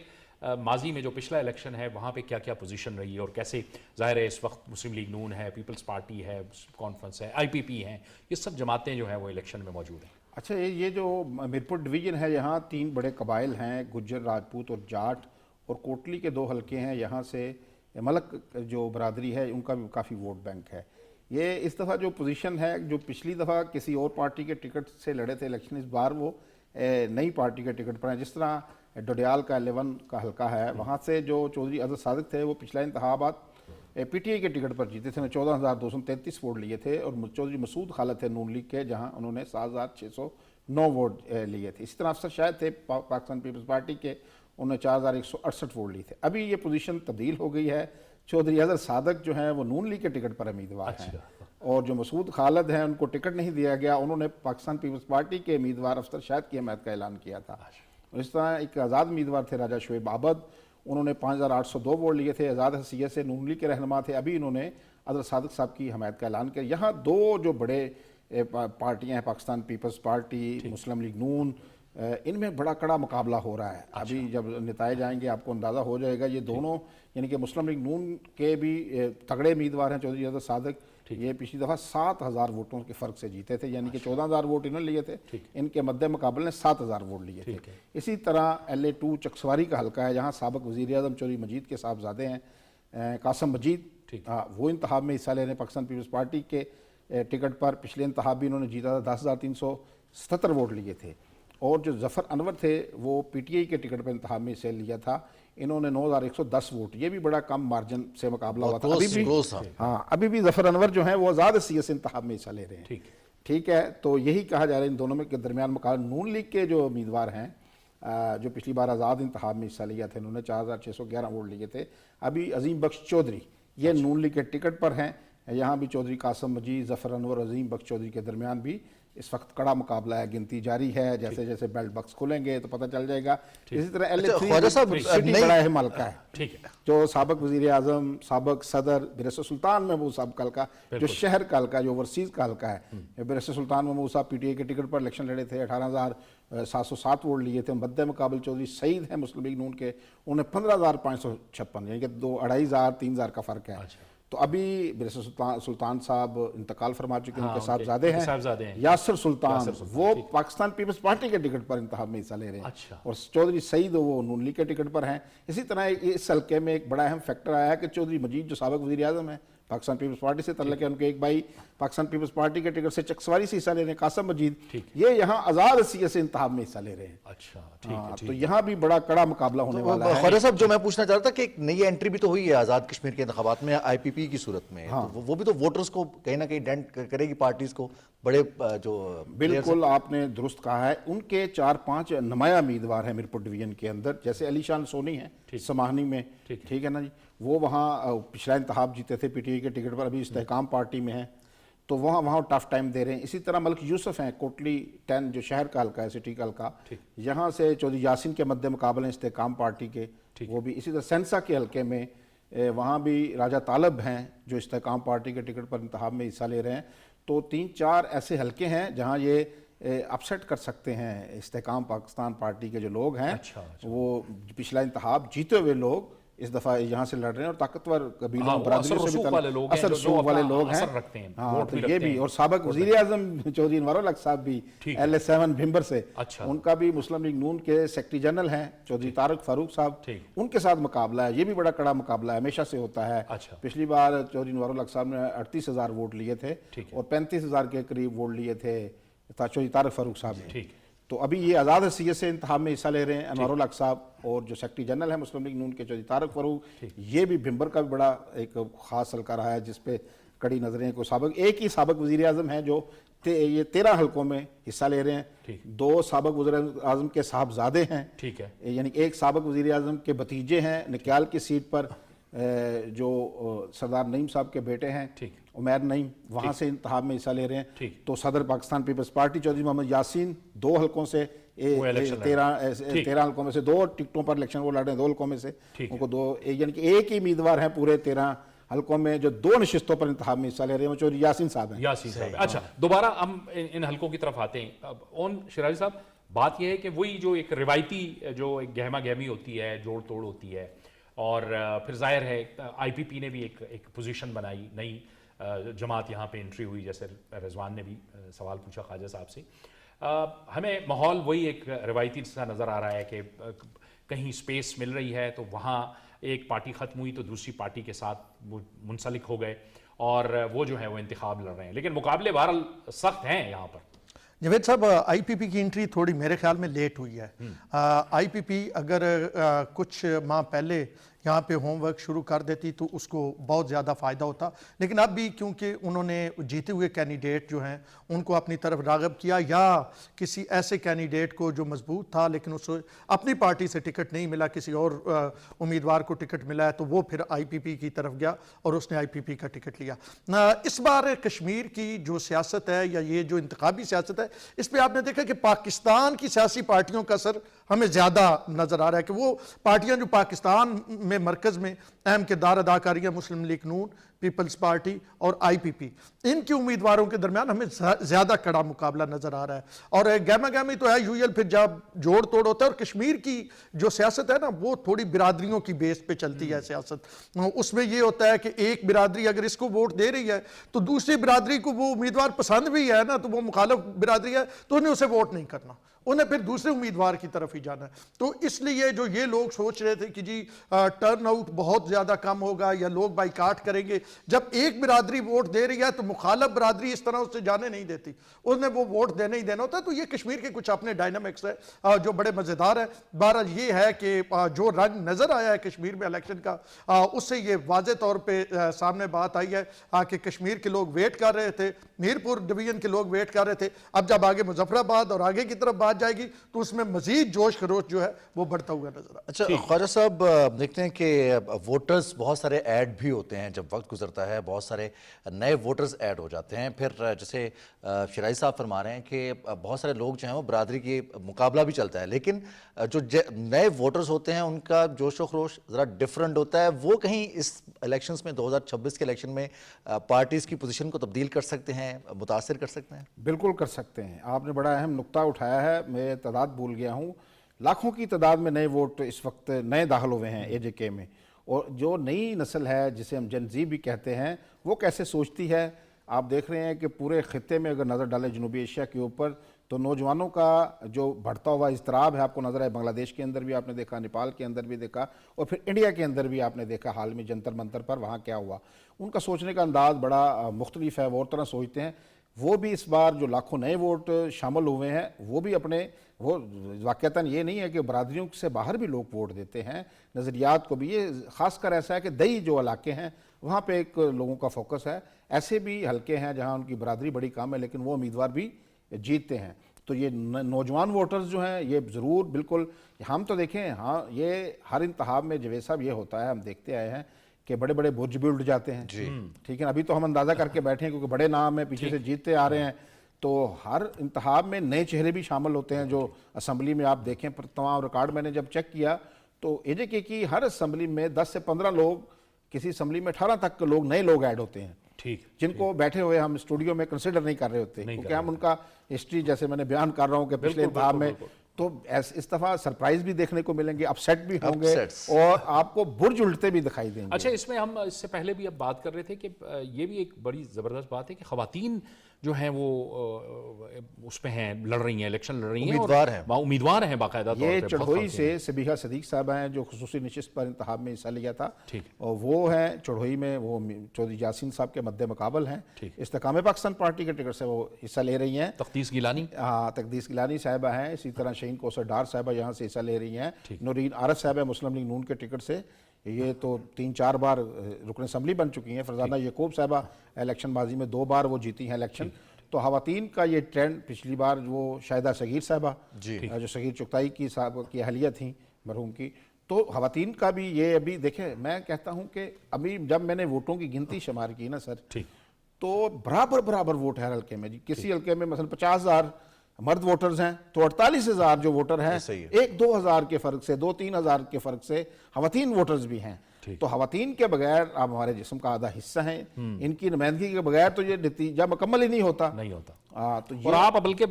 ماضی میں جو پچھلا الیکشن ہے وہاں پہ کیا کیا پوزیشن رہی ہے اور کیسے، ظاہر ہے اس وقت مسلم لیگ نون ہے، پیپلز پارٹی ہے، کانفرنس ہے، IPP ہیں، یہ سب جماعتیں جو ہیں وہ الیکشن میں موجود ہیں۔ اچھا یہ جو میرپور ڈویژن ہے یہاں 3 بڑے قبائل ہیں، گجر، راجپوت اور جاٹ، اور کوٹلی کے 2 حلقے ہیں، یہاں سے ملک جو برادری ہے ان کا بھی کافی ووٹ بینک ہے۔ یہ اس دفعہ جو پوزیشن ہے، جو پچھلی دفعہ کسی اور پارٹی کے ٹکٹ سے لڑے تھے الیکشن، اس بار وہ نئی پارٹی کے ٹکٹ پر ہیں۔ جس طرح ڈوڈیال کا 11 کا حلقہ ہے، وہاں سے جو چودھری اظہر صادق تھے وہ پچھلا انتخابات PTI کے ٹکٹ پر جیتے تھے، 14,233 ووٹ لیے تھے، اور چودھری مسعود خالد تھے نون لیگ کے جہاں انہوں نے 7,609 ووٹ لیے تھے۔ اسی طرح افسر شاہد تھے پاکستان پیپلز پارٹی کے، انہوں نے 4,168 ووٹ لیے تھے۔ ابھی یہ پوزیشن تبدیل ہو گئی ہے، چودھری اظہر صادق جو ہیں وہ نون لیگ کے ٹکٹ پر امیدوار ہیں، اور جو مسعود خالد ہیں ان کو ٹکٹ نہیں دیا گیا، انہوں نے پاکستان پیپلز پارٹی کے امیدوار افسر شاہد کی حمایت کا اعلان کیا تھا۔ اس طرح ایک آزاد امیدوار تھے راجہ شعیب عابد، انہوں نے 5,802 ووٹ لیے تھے، آزاد حیثیت سے نون لیگ کے رہنما تھے، ابھی انہوں نے اظہر صادق صاحب کی حمایت کا اعلان کیا۔ یہاں 2 جو بڑے پارٹیاں ہیں، پاکستان پیپلز پارٹی، مسلم لیگ نون، ان میں بڑا کڑا مقابلہ ہو رہا ہے۔ ابھی جب نتائج آئیں گے آپ کو اندازہ ہو جائے گا، یہ دونوں یعنی کہ مسلم لیگ نون کے بھی تگڑے امیدوار ہیں چودھری اظہر صادق، یہ پچھلی دفعہ 7,000 ووٹوں کے فرق سے جیتے تھے، یعنی کہ 14,000 ووٹ انہوں نے لیے تھے، ان کے مد مقابل نے 7,000 ووٹ لیے تھے۔ اسی طرح LA2 چکسواری کا حلقہ ہے، جہاں سابق وزیر اعظم چودھری مجید کے صاحبزادے ہیں قاسم مجید، وہ انتخاب میں حصہ لے رہے ہیں پاکستان پیپلز پارٹی کے ٹکٹ پر۔ پچھلے انتخاب بھی انہوں نے جیتا تھا، 10,377 ووٹ لیے تھے، اور جو ظفر انور تھے وہ PTI کے ٹکٹ پر انتخاب میں حصہ لیا تھا، انہوں نے 9,110 ووٹ، یہ بھی بڑا کم مارجن سے مقابلہ ہوا تھا۔ ابھی بھی ظفر انور جو ہیں وہ آزاد حیثیت سے انتخاب میں حصہ لے رہے ہیں۔ ٹھیک ہے، تو یہی کہا جا رہا ہے ان دونوں میں کے درمیان مقابلہ۔ نون لیگ کے جو امیدوار ہیں جو پچھلی بار آزاد انتخاب میں حصہ لیا تھا، انہوں نے 4,611 ووٹ لیے تھے، ابھی عظیم بخش چودھری یہ نون لیگ کے ٹکٹ پر ہیں، یہاں بھی چودھری قاسم مجید، ظفر انور، عظیم بخش چودھری کے درمیان بھی اس وقت کڑا مقابلہ ہے، گنتی جاری ہے، جیسے جیسے بیلٹ باکس کھولیں گے تو پتہ چل جائے گا۔ اسی طرح LA3 سٹی بڑا اہم حلقہ ہے، جو سابق وزیر اعظم، سابق صدر برسر سلطان محمود صاحب کا حلقہ، جو شہر کا حلقہ، جو اوورسیز کا حلقہ ہے، برسر سلطان محمود صاحب PTI کے ٹکٹ پر الیکشن لڑے تھے، 18,707 ووٹ لیے تھے، مد مقابل چودھری سعید ہیں مسلم لیگ نون کے، انہوں نے 15,556، یعنی کہ 2,500 3,000 کا فرق ہے۔ تو ابھی برسر سلطان صاحب انتقال فرما چکے ہیں، ان کے صاحبزادے ہیں یاسر سلطان، وہ پاکستان پیپلز پارٹی کے ٹکٹ پر انتخاب میں حصہ لے رہے ہیں، اور چودھری سعید وہ نون لیگ کے ٹکٹ پر ہیں۔ اسی طرح اس حلقے میں ایک بڑا اہم فیکٹر آیا ہے کہ چودھری مجید جو سابق وزیر اعظم ہیں، پاکستان پیپلز پارٹی سے تعلق ہے، ان کے ایک بھائی پاکستان پیپلز پارٹی کے ٹکٹ سے چکسواری سے حصہ لے رہے ہیں، قاسم مجید، یہ یہاں آزاد حیثیت سے انتخاب میں حصہ لے رہے ہیں۔ تو یہاں بھی بڑا کڑا مقابلہ ہونے والا ہے۔ خواجہ صاحب جو میں پوچھنا چاہ رہا تھا کہ ایک نئی انٹری بھی تو ہوئی ہے آزاد کشمیر کے انتخابات میں IPP کی صورت میں، وہ بھی تو ووٹرز کو کہیں نہ کہیں ڈینٹ کرے گی، پارٹیز کو بڑے جو بالکل آپ نے درست کہا ہے، ان کے 4-5 نمایاں امیدوار ہیں میرپور ڈویژن کے اندر، جیسے علی شان سونی ہیں سماہنی میں، ٹھیک ہے نا جی، وہ وہاں پچھلا انتخاب جیتے تھے PTI کے ٹکٹ پر، ابھی استحکام پارٹی میں ہیں۔ तो वहाँ टफ टाइम दे रहे हैं। इसी तरह मलिक यूसुफ हैं, कोटली 10 जो शहर का हल्का है, सिटी का हल्का, यहाँ से चौधरी यासीन के मद्दे मुकाबले इस्तेकाम पार्टी के, वो भी। इसी तरह सेंसा के हल्के में वहाँ भी राजा तालब हैं जो इस्तेकाम पार्टी के टिकट पर इंतखाब में हिस्सा ले रहे हैं। तो 3-4 ऐसे हल्के हैं जहाँ ये अपसेट कर सकते हैं इस्तेकाम पाकिस्तान पार्टी के जो लोग हैं। वो पिछला इंतखाब जीते हुए लोग इस दफ़ा यहाँ से लड़ रहे हैं और ताकतवर कबीलों बरादरियों से भी असर रसूख वाले लोग हैं। हाँ, तो ये भी, और साबिक वज़ीर आज़म चौधरी अनवर हक साहब भी LA7 भिम्बर से, उनका भी मुस्लिम लीग नून के सेक्रेटरी जनरल हैं चौधरी तारिक फारूक साहब, उनके साथ मुकाबला है। ये भी बड़ा कड़ा मुकाबला है, हमेशा से होता है। पिछली बार चौधरी अनवर हक साहब ने 38,000 वोट लिए थे और 35,000 के करीब वोट लिए थे चौधरी तारिक फारूक साहब ने। तो अभी ये आज़ाद हैसियत से इंतखाब में हिस्सा ले रहे हैं अनवर हक साहब, और जो सेक्रेटरी जनरल है मुस्लिम लीग नून के चौधरी तारिक फारूक, ये भी भिम्बर का भी बड़ा एक ख़ास हल्का रहा है जिस पे कड़ी नजरें को साबिक, एक ही साबिक वज़ीर आज़म है जो ये 13 हल्कों में हिस्सा ले रहे हैं। 2 साबिक वज़ीर आज़म के साहबजादे हैं, ठीक है, यानी एक साबिक वज़ीर आज़म के भतीजे हैं निक्याल की सीट पर, जो सरदार नईम साहब के बेटे हैं उमैर नईम, वहाँ से इंतखाब में हिस्सा ले रहे हैं। तो सदर पाकिस्तान पीपल्स पार्टी चौधरी मोहम्मद यासीन 2 हल्कों से 13 हल्कों में से 2 टिकटों पर इलेक्शन वो लड़ रहे हैं, 2 हल्कों में से उनको 2, यानी कि एक ही उम्मीदवार हैं पूरे 13 हल्कों में जो 2 नशिस्तों पर इंतखाब में हिस्सा ले रहे हैं, वो चौधरी यासीन साहब हैं। अच्छा, दोबारा हम इन हल्कों की तरफ आते हैं। ओन शिराजी साहब, बात यह है कि वही जो एक रिवायती जो एक गहमा गहमी होती है, जोड़ तोड़ होती है, और फिर जाहिर है IPP ने भी एक पोजीशन बनाई, नई जमात यहाँ पे एंट्री हुई, जैसे रिजवान ने भी सवाल पूछा ख्वाजा साहब से। हमें माहौल वही एक रिवायती सा नज़र आ रहा है कि कहीं स्पेस मिल रही है तो वहाँ एक पार्टी ख़त्म हुई तो दूसरी पार्टी के साथ वो मुंसलिक हो गए और वो जो है वो इंतखाब लड़ रहे हैं, लेकिन मुकाबले बहरहाल सख्त हैं यहाँ पर। जवेद साहब, IPP की एंट्री थोड़ी मेरे ख्याल में लेट हुई है। IPP अगर कुछ माह पहले यहाँ पे होमवर्क शुरू कर देती तो उसको बहुत ज़्यादा फ़ायदा होता, लेकिन अब भी क्योंकि उन्होंने जीते हुए कैंडिडेट जो हैं उनको अपनी तरफ राग़ब किया, या किसी ऐसे कैंडिडेट को जो मजबूत था लेकिन उसको अपनी पार्टी से टिकट नहीं मिला, किसी और उम्मीदवार को टिकट मिला है तो वो फिर IPP की तरफ गया और उसने IPP का टिकट लिया। इस बार कश्मीर की जो सियासत है या ये जो इंतखाबी सियासत है, इस पर आपने देखा कि पाकिस्तान की सियासी पार्टियों का असर हमें ज़्यादा नज़र आ रहा है कि वो पार्टियां जो पाकिस्तान में मरकज़ में अहम किरदार अदा कर रही हैं, मुस्लिम लीग नून, पीपल्स पार्टी और IPP, इनके उम्मीदवारों के दरमियान हमें ज़्यादा कड़ा मुकाबला नज़र आ रहा है। और गहमा गहमी तो है यूजुअल, फिर जब जोड़ तोड़ होता है। और कश्मीर की जो सियासत है ना, वो थोड़ी बिरादरियों की बेस पे चलती है सियासत। उसमें ये होता है कि एक बिरादरी अगर इसको वोट दे रही है तो दूसरी बिरादरी को वो उम्मीदवार पसंद भी है ना, तो वो मुखालिफ बिरादरी है तो उन्हें उसे वोट नहीं करना, उन्हें फिर दूसरे उम्मीदवार की तरफ ही जाना है। तो इसलिए जो ये लोग सोच रहे थे कि जी टर्न आउट बहुत ज़्यादा कम होगा या लोग बाइकाट करेंगे, जब एक बिरादरी वोट दे रही है तो मुखालिफ बिरादरी इस तरह उससे जाने नहीं देती, उन्हें वो वोट देने ही देना होता है। तो ये कश्मीर के कुछ अपने डायनामिक्स है जो बड़े मज़ेदार है। बहरहाल ये है कि जो रंग नज़र आया है कश्मीर में इलेक्शन का, उससे ये वाज़े तौर पर सामने बात आई है कि कश्मीर के लोग वेट कर रहे थे, मीरपुर डिवीजन के लोग वेट कर रहे थे। अब जब आगे मुजफ्फराबाद और आगे की तरफ जाएगी तो उसमें मजीद जोश खरोश जो है वो बढ़ता हुआ नजर आता है। अच्छा ख्वाजा साहब, देखते हैं कि वोटर्स बहुत सारे ऐड भी होते हैं, जब वक्त गुजरता है बहुत सारे नए वोटर्स ऐड हो जाते हैं। फिर जैसे शिराजी साहब फरमा रहे हैं कि बहुत सारे लोग जो हैं वो बरादरी के मुकाबला भी चलता है, लेकिन जो नए वोटर्स होते हैं उनका जोश व खरोश ज़रा डिफरेंट होता है। वो कहीं इस इलेक्शंस में 2026 के इलेक्शन में पार्टीज़ की पोजीशन को तब्दील कर सकते हैं, मुतासिर कर सकते हैं? बिल्कुल कर सकते हैं। आपने बड़ा अहम नुक्ता उठाया है, मैं तादाद भूल गया हूँ, लाखों की तादाद में नए वोट इस वक्त नए दाखिल हुए हैं AJK में। और जो नई नस्ल है जिसे हम जेन ज़ी भी कहते हैं, वो कैसे सोचती है, आप देख रहे हैं कि पूरे खित्ते में अगर नज़र डालें जनूबी एशिया के ऊपर तो नौजवानों का जो बढ़ता हुआ इज़्तिराब है आपको नज़र आए। बांग्लादेश के अंदर भी आपने देखा, नेपाल के अंदर भी देखा, और फिर इंडिया के अंदर भी आपने देखा हाल में जंतर मंतर पर वहाँ क्या हुआ। उनका सोचने का अंदाज़ बड़ा मुख्तलिफ है, वो और तरह सोचते हैं। वो भी इस बार जो लाखों नए वोट शामिल हुए हैं वो भी अपने वो वाक़तन ये नहीं है कि बरादरियों से बाहर भी लोग वोट देते हैं, नज़रियात को भी। ये ख़ासकर ऐसा है कि दई जो इलाके हैं वहाँ पे एक लोगों का फोकस है। ऐसे भी हल्के हैं जहाँ उनकी बरादरी बड़ी कम है लेकिन वो उम्मीदवार भी जीतते हैं। तो ये नौजवान वोटर्स जो हैं ये ज़रूर बिल्कुल, हम तो देखें, हाँ, ये हर इंतखाब में जवेद साहब ये होता है, हम देखते आए हैं कि बड़े बड़े बुर्ज भी उड़ जाते हैं, ठीक है। अभी तो हम अंदाज़ा करके बैठे हैं क्योंकि बड़े नाम है, पीछे से जीतते आ रहे हैं, तो हर इंतखाब में नए चेहरे भी शामिल होते हैं। जो असम्बली में आप देखें, पर तमाम रिकॉर्ड मैंने जब चेक किया तो AJK की हर असम्बली में 10 से 15 लोग, किसी असम्बली में 18 तक के लोग, नए लोग ऐड होते हैं, ठीक, जिनको बैठे हुए हम स्टूडियो में कंसिडर नहीं कर रहे होते, क्योंकि हम उनका हिस्ट्री, जैसे मैंने बयान कर रहा हूँ कि पिछले इंतखाब में तो इस दफा सरप्राइज भी देखने को मिलेंगे, अपसेट भी होंगे और आपको बुर्ज उल्टते भी दिखाई देंगे। अच्छा, इसमें हम इससे पहले भी अब बात कर रहे थे कि ये भी एक बड़ी ज़बरदस्त बात है कि ख़वातीन जो हैं वो उसमें हैं, लड़ रही हैं, इलेक्शन लड़ रही हैं, उम्मीदवार हैं बाकायदा तौर ये पे। चढ़ोई से सबीहा सदीक साहब हैं जो खुसूसी नशिस्त पर इंतखाब में हिस्सा लिया था, ठीक, और वो हैं चढ़ोई में, वो चौधरी यासीन साहब के मद्दे मुकाबल हैं। इस्तेकाम पाकिस्तान पार्टी के टिकट से वो हिस्सा ले रही हैं। तकदीस गिलानी, हाँ, तकदीस गिलानी साहिबा हैं। इसी तरह शहीन कौसर डार साहिबा यहाँ से हिस्सा ले रही हैं। नूरीन आरफ साहब है मुस्लिम लीग नून के टिकट से, ये तो 3-4 बार रुकन असम्बली बन चुकी हैं। फरजाना यकूब साहिबा इलेक्शन माजी में 2 बार वो जीती हैं इलेक्शन। तो ख़वातीन का ये ट्रेंड, पिछली बार वो शाहिदा सगीर साहिबा जो सगीर चुगताई की साहब की अहलिया थी मरहूम की, तो ख़वातीन का भी ये अभी देखें, मैं कहता हूँ कि अभी जब मैंने वोटों की गिनती शुमार की ना सर, तो बराबर वोट है हर हल्के में जी। किसी हल्के में मसलन 50,000 मर्द वोटर्स हैं तो 48,000 जो वोटर हैं 1-2 हज़ार के फ़र्क से, 2-3 हज़ार के फ़र्क से ख़वातीन वोटर्स भी हैं। तो ख़वातीन के बगैर आप हमारे जिस्म का आधा हिस्सा हैं, इनकी नुमाइंदगी के बगैर तो ये नतीजा मुकम्मल ही नहीं होता। तो और आप बल्कि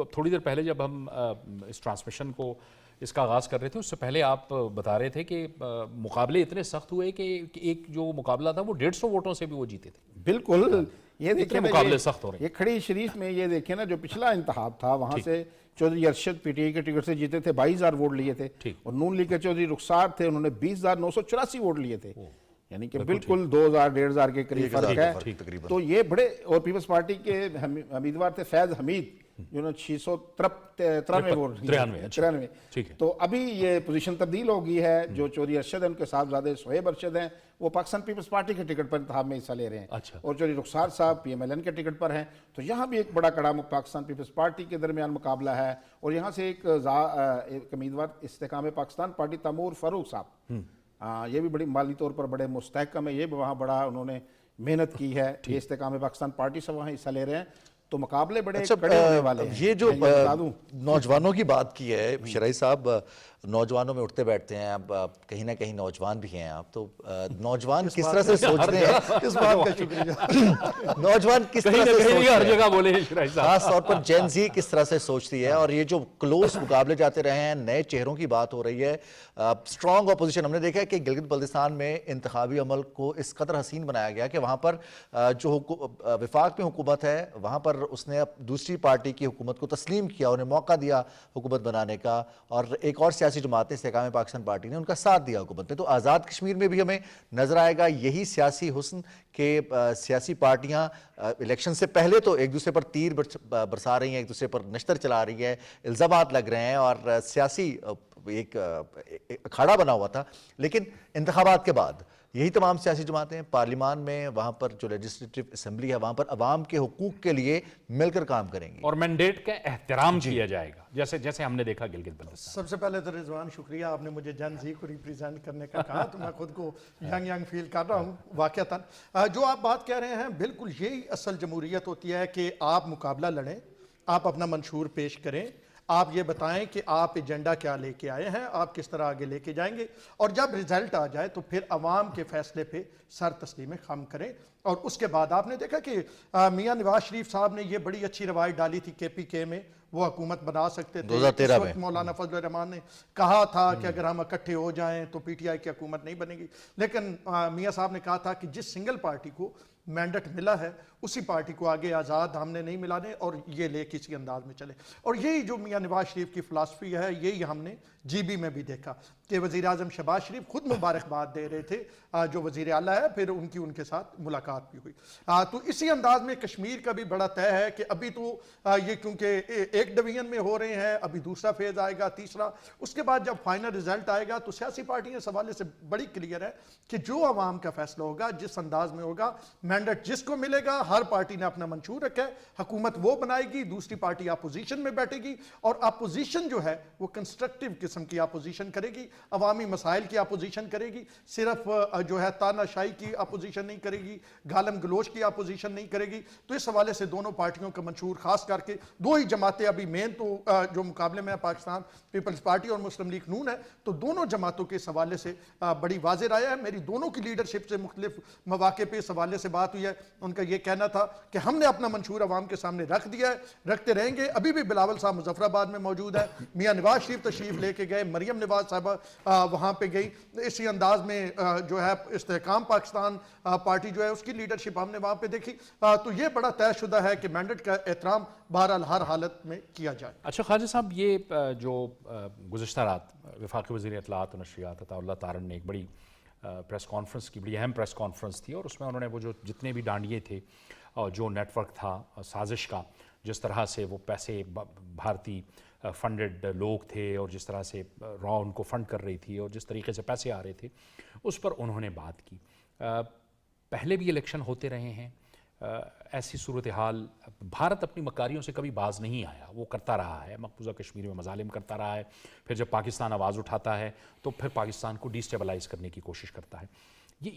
थोड़ी देर पहले जब हम इस ट्रांसमिशन को इसका आगाज़ कर रहे थे, उससे पहले आप बता रहे थे कि मुकाबले इतने सख्त हुए कि एक जो मुकाबला था वो 150 वोटों से भी वो जीते थे। बिल्कुल, ये देखिए मुकाबले सख्त हो रहे हैं। ये खड़ी शरीफ में ये देखिए ना, जो पिछला इंतखाब था वहाँ से चौधरी अरशद PTI के टिकट से जीते थे, 22,000 वोट लिए थे, और नून लीग के चौधरी रुखसार थे, उन्होंने 20,984 वोट लिए थे, यानी कि बिल्कुल 2,000-1,500 के करीब फर्क है। तो ये बड़े, और पीपल्स पार्टी के उम्मीदवार थे फैज हमीद, जिन्होंने 693 वोट, 93। तो अभी ये पोजीशन तब्दील हो गई है। जो चौधरी अरशद है, उनके साहबजादे शोएब अरशद हैं, वो पाकिस्तान पीपल्स पार्टी के टिकट पर इंतखाब में हिस्सा ले रहे हैं। और चौधरी रुखसार साहब PMLN के टिकट पर हैं। तो यहाँ भी एक बड़ा कड़ा पाकिस्तान पीपल्स पार्टी के दरमियान मुकाबला है। और यहाँ से एक उम्मीदवार इस्तेकाम पाकिस्तान पार्टी तैमूर फारूक साहब, ये भी बड़ी माली तौर पर बड़े मुस्तहकम है, ये भी वहाँ बड़ा उन्होंने मेहनत की है। ये इस्तेकाम पाकिस्तान पार्टी से वहाँ हिस्सा ले रहे हैं। तो मुकाबले बड़े कड़े होने वाले हैं। ये जो नौजवानों की बात की है शराई साहब, नौजवानों में उठते बैठते हैं, अब कहीं ना कहीं नौजवान भी हैं आप, तो नौजवान किस तरह से सोचते हैं, इस बात का शुक्रिया। नौजवान किस तरह से सोचते हैं, हर जगह बोले खास तौर पर जेन ज़ी किस तरह से सोचती है, और ये जो क्लोज मुकाबले जाते रहे हैं, नए चेहरों की बात हो रही है, स्ट्रॉन्ग अपोजिशन। हमने देखा है कि गिलगित बल्तिस्तान में इंतखाबी अमल को इस कदर हसीन बनाया गया कि वहाँ पर जो विफाक में हुकूमत है, वहाँ पर उसने दूसरी पार्टी की हुकूमत को तस्लीम किया, उन्हें मौका दिया हुकूमत बनाने का, और एक और सियासी जमात इस्तेकाम पाकिस्तान पार्टी ने उनका साथ दिया हुकूमत में। तो आज़ाद कश्मीर में भी हमें नजर आएगा यही सियासी हुस्न के सियासी पार्टियां इलेक्शन से पहले तो एक दूसरे पर तीर बरसा रही हैं, एक दूसरे पर नश्तर चला रही है, इल्ज़ामात लग रहे हैं, और सियासी एक अखाड़ा बना हुआ था। लेकिन इंतखाबात के बाद यही तमाम सियासी जमातें पार्लिमान में, वहाँ पर जो लेजिस्लेटिव असेंबली है, वहाँ पर अवाम के हुकूक के लिए मिलकर काम करेंगी और मैंडेट का एहतराम किया जाएगा, जैसे जैसे हमने देखा गिलगित बल्तिस्तान। सबसे पहले तो रिजवान शुक्रिया, आपने मुझे जेन ज़ी को रिप्रेजेंट करने का कहा, तो मैं खुद को यंग फील कर रहा हूँ वाक़तन। जो आप बात कह रहे हैं, बिल्कुल यही असल जमहूरियत होती है कि आप मुकाबला लड़ें, आप अपना मंशूर पेश करें, आप ये बताएं कि आप एजेंडा क्या लेके आए हैं, आप किस तरह आगे लेके जाएंगे, और जब रिजल्ट आ जाए तो फिर अवाम के फैसले पे सर तस्लीम खम करें। और उसके बाद आपने देखा कि मियां नवाज शरीफ साहब ने ये बड़ी अच्छी रवायत डाली थी KPK में, वो हुकूमत बना सकते थे। 2013 में मौलाना फजल रहमान ने कहा था कि अगर हम इकट्ठे हो जाएं तो PTI की हुकूमत नहीं बनेगी, लेकिन मियां साहब ने कहा था कि जिस सिंगल पार्टी को मैंडेट मिला है उसी पार्टी को आगे आज़ाद हमने नहीं मिलाने, और ये ले किसी अंदाज में चले। और यही जो मियां नवाज शरीफ की फ़िलासफ़ी है, यही हमने GB में भी देखा कि वज़ीर आज़म शहबाज शरीफ खुद मुबारकबाद दे रहे थे जो वज़ीर आला है, फिर उनके साथ मुलाकात भी हुई। तो इसी अंदाज में कश्मीर का भी बड़ा तय है कि अभी तो ये क्योंकि एक डिवीजन में हो रहे हैं, अभी दूसरा फेज़ आएगा, तीसरा, उसके बाद जब फाइनल रिजल्ट आएगा तो सियासी पार्टियां इस हवाले से बड़ी क्लियर है कि जो आवाम का फैसला होगा, जिस अंदाज में होगा, मैंडेट जिसको मिलेगा हर पार्टी ने अपना मंशूर रखा है, हुकूमत वो बनाएगी, दूसरी पार्टी अपोजिशन में बैठेगी, और अपोजिशन जो है वो कंस्ट्रक्टिव किस्म की अपोजिशन करेगी, अवामी मसाइल की अपोजिशन करेगी, सिर्फ जो है तानाशाही की अपोजिशन नहीं करेगी, गालम गलोच की अपोजिशन नहीं करेगी। तो इस हवाले से दोनों पार्टियों का मंशूर, खास करके दो ही जमातें अभी मेन तो जो मुकाबले में पाकिस्तान पीपल्स पार्टी और मुस्लिम लीग नून है, तो दोनों जमातों के इस हवाले से बड़ी वाज़ेह राय है। मेरी दोनों की लीडरशिप से मुख्तलिफ मौके पे इस हवाले से बात हुई है। उनका ये कहना था कि हमने अपना मंशूर अवाम के सामने रख दिया है, रखते रहेंगे। अभी भी बिलावल साहब मुजफ्फराबाद में मौजूद है, मियाँ नवाज शरीफ तशरीफ लेके गए, मरियम नवाज साहबा वहाँ पे गई। इसी अंदाज में जो है इस्तेहकाम पाकिस्तान पार्टी जो है उसकी लीडरशिप हमने वहाँ पे देखी। तो ये बड़ा तयशुदा है कि मैंडेट का एहतराम बहरहाल हर हालत में किया जाए। अच्छा ख्वाजा साहब, ये जो गुज़िश्ता रात वफाकी वज़ीर इत्तलाआत और नशरियात अताउल्लाह तारन ने एक बड़ी प्रेस कॉन्फ्रेंस की, बड़ी अहम प्रेस कॉन्फ्रेंस थी, और उसमें उन्होंने वो जो जितने भी डांडिए थे, जो नेटवर्क था साजिश का, जिस तरह से वो पैसे भारतीय फंडेड लोग थे और जिस तरह से रॉ उनको फंड कर रही थी और जिस तरीके से पैसे आ रहे थे, उस पर उन्होंने बात की। पहले भी इलेक्शन होते रहे हैं, ऐसी सूरत हाल, भारत अपनी मकारियों से कभी बाज नहीं आया, वो करता रहा है, मकबूजा कश्मीर में मजालिम करता रहा है, फिर जब पाकिस्तान आवाज़ उठाता है तो फिर पाकिस्तान को डिस्टेबलाइज़ करने की कोशिश करता है। ये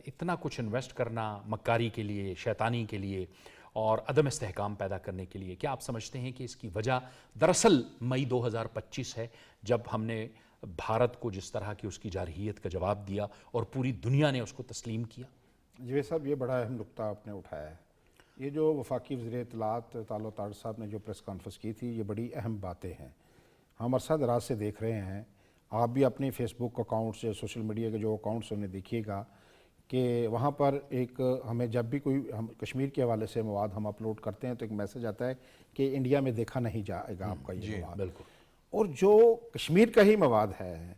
इतना कुछ इन्वेस्ट करना मक्कारी के लिए, शैतानी के लिए और अदम इस्तेहकाम पैदा करने के लिए, क्या आप समझते हैं कि इसकी वजह दरअसल मई 2025 है, जब हमने भारत को जिस तरह की उसकी जारहियत का जवाब दिया और पूरी दुनिया ने उसको तस्लीम किया? जी साहब, ये बड़ा अहम नुक्ता आपने उठाया है। ये जो वफाकी वज़ीर इत्तलाआत ताउल्लाह तारन साहब ने जो प्रेस कॉन्फ्रेंस की थी, ये बड़ी अहम बातें हैं। हम अरसा दराज से देख रहे हैं, आप भी अपने फेसबुक अकाउंट से, सोशल मीडिया के जो अकाउंट्स उन्हें देखिएगा कि वहाँ पर एक हमें जब भी कोई हम कश्मीर के हवाले से मवाद हम अपलोड करते हैं तो एक मैसेज आता है कि इंडिया में देखा नहीं जाएगा आपका ये मवाद। बिल्कुल। और जो कश्मीर का ही मवाद है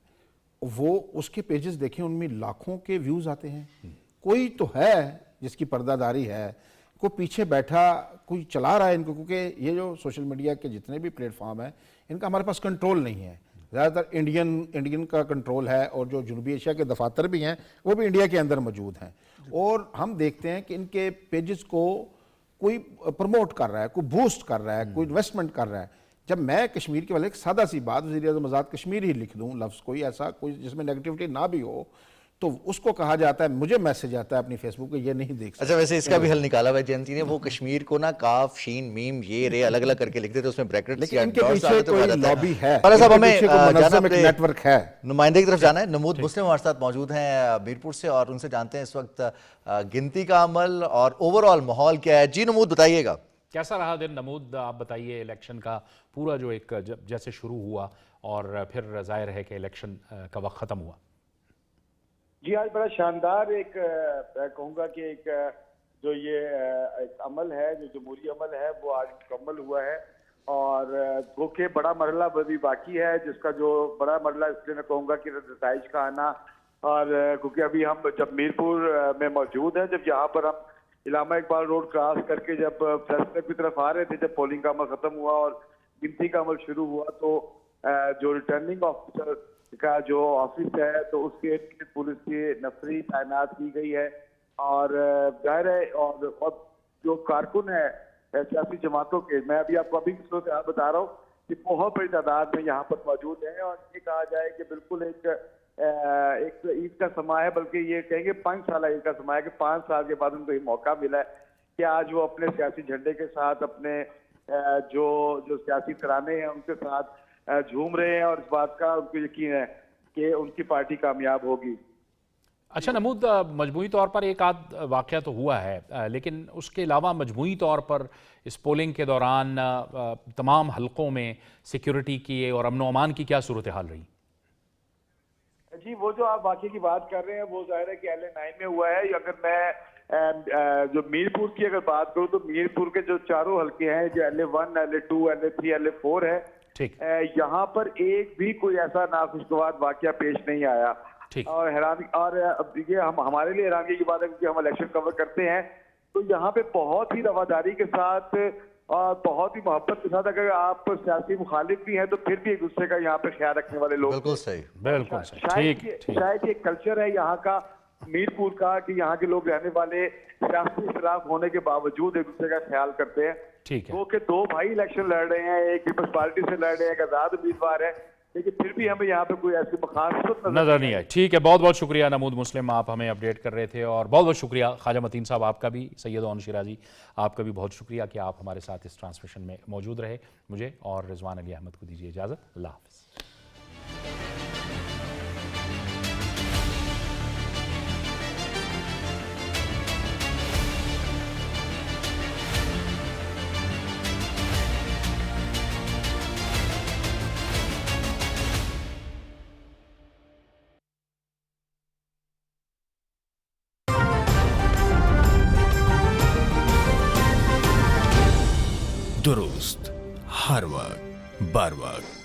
वो उसके पेजेस देखें, उनमें लाखों के व्यूज़ आते हैं। कोई तो है जिसकी पर्दादारी है, कोई पीछे बैठा कोई चला रहा है इनको, क्योंकि ये जो सोशल मीडिया के जितने भी प्लेटफॉर्म हैं इनका हमारे पास कंट्रोल नहीं है। ज़्यादातर इंडियन का कंट्रोल है, और जो जनूबी एशिया के दफातर भी हैं वो भी इंडिया के अंदर मौजूद हैं। और हम देखते हैं कि इनके पेजेस को कोई प्रमोट कर रहा है, कोई बूस्ट कर रहा है, कोई इन्वेस्टमेंट कर रहा है। जब मैं कश्मीर के वाले एक सादा सी बात वज़ीर-ए-आज़म आज़ाद कश्मीर ही लिख दूँ, लफ्ज़ कोई ऐसा कोई जिसमें नेगेटिविटी ना भी हो, तो उसको कहा जाता है, मुझे मैसेज आता है अपनी फेसबुक पे, ये नहीं देख सकते। अच्छा, वैसे इसका भी हल निकाला हुआ है जयंती ने, वो कश्मीर को ना काफ, शीन, मीम, ये रे अलग अलग करके लिखते थे, उसमें ब्रैकेट लेकिन इनके पीछे कोई लॉबी है, साहब हमें मुनज़्ज़म एक नेटवर्क है। नुमाइंदे की तरफ जाना है। नमूद मुस्लिम हमारे साथ मौजूद हैं मीरपुर से, और उनसे जानते हैं इस वक्त गिनती का अमल और ओवरऑल माहौल क्या है। जी नमूद, बताइएगा कैसा रहा दिन? नमूद, आप बताइए, इलेक्शन का पूरा जो एक जैसे शुरू हुआ और फिर जाहिर है कि इलेक्शन का वक्त ख़त्म हुआ। जी, आज बड़ा शानदार एक कहूँगा कि एक जो ये एक अमल है, जो जमहूरी अमल है, वो आज मुकम्मल हुआ है। और वो के बड़ा मरहला अभी बाकी है, जिसका जो बड़ा मरहला इसलिए मैं कहूँगा कि नताइज का आना। और क्योंकि अभी हम जब मीरपुर में मौजूद हैं, जब यहाँ पर हम इलामा इकबाल रोड क्रॉस करके जब प्रेस क्लब की तरफ आ रहे थे, जब पोलिंग का अमल ख़त्म हुआ और गिनती का अमल शुरू हुआ, तो जो रिटर्निंग ऑफिसर का जो ऑफिस है, तो उसके पुलिस की नफरी तैनात की गई है। और जाहिर है, और जो कारकुन है सियासी जमातों के, मैं अभी आपको अभी बता रहा हूँ कि बहुत बड़ी तादाद में यहाँ पर मौजूद हैं। और ये कहा जाए कि बिल्कुल एक ईद का समा है, बल्कि ये कहेंगे 5 साल ईद का समा है, कि 5 साल के बाद उनको ये मौका मिला है कि आज वो अपने सियासी झंडे के साथ अपने जो सियासी तराने हैं उनके साथ झूम रहे हैं, और इस बात का उनको यकीन है कि उनकी पार्टी कामयाब होगी। अच्छा नमूद, मजमूई तौर पर एक आध वाक़या तो हुआ है, लेकिन उसके अलावा मजमूई तौर पर इस पोलिंग के दौरान तमाम हलकों में सिक्योरिटी की और अमन व अमान की क्या सूरत हाल रही? जी, वो जो आप वाक़े की बात कर रहे हैं वो जाहिर है कि LA9 में हुआ है। अगर मैं जो मीरपुर की अगर बात करूँ, तो मीरपुर के जो चारों हलके हैं, जो LA1, LA2, LA3, LA4 है, यहाँ पर एक भी कोई ऐसा नाखुशगवार वाक़या पेश नहीं आया। और हैरानी, और ये हमारे लिए हैरानी की बात है, क्योंकि हम इलेक्शन कवर करते हैं, तो यहाँ पे बहुत ही रवादारी के साथ और बहुत ही मोहब्बत के साथ, अगर आप सियासी मुखालिफ भी हैं तो फिर भी एक दूसरे का यहाँ पे ख्याल रखने वाले लोग। बिल्कुल सही, शायद ये कल्चर है यहाँ का, मीरपुर का, कि यहाँ के लोग रहने वाले सियासी इख्तिलाफ होने के बावजूद एक दूसरे का ख्याल करते हैं। ठीक है। वो कि दो भाई इलेक्शन लड़ रहे हैं, एक पीपल्स पार्टी से लड़ रहे हैं, एक आजाद उम्मीदवार है, लेकिन फिर भी हमें यहाँ पे कोई ऐसी मुखालफत नजर नहीं आई। ठीक है, बहुत बहुत शुक्रिया नमूद मुस्लिम, आप हमें अपडेट कर रहे थे। और बहुत बहुत शुक्रिया ख्वाजा मतीन साहब आपका भी, सैयद ओन शिराजी आपका भी बहुत शुक्रिया कि आप हमारे साथ इस ट्रांसमिशन में मौजूद रहे। मुझे और रिजवान अली अहमद को दीजिए इजाज़त। अल्लाह हाफ़िज़। दुरुस्त हर वक्त बर वक्त।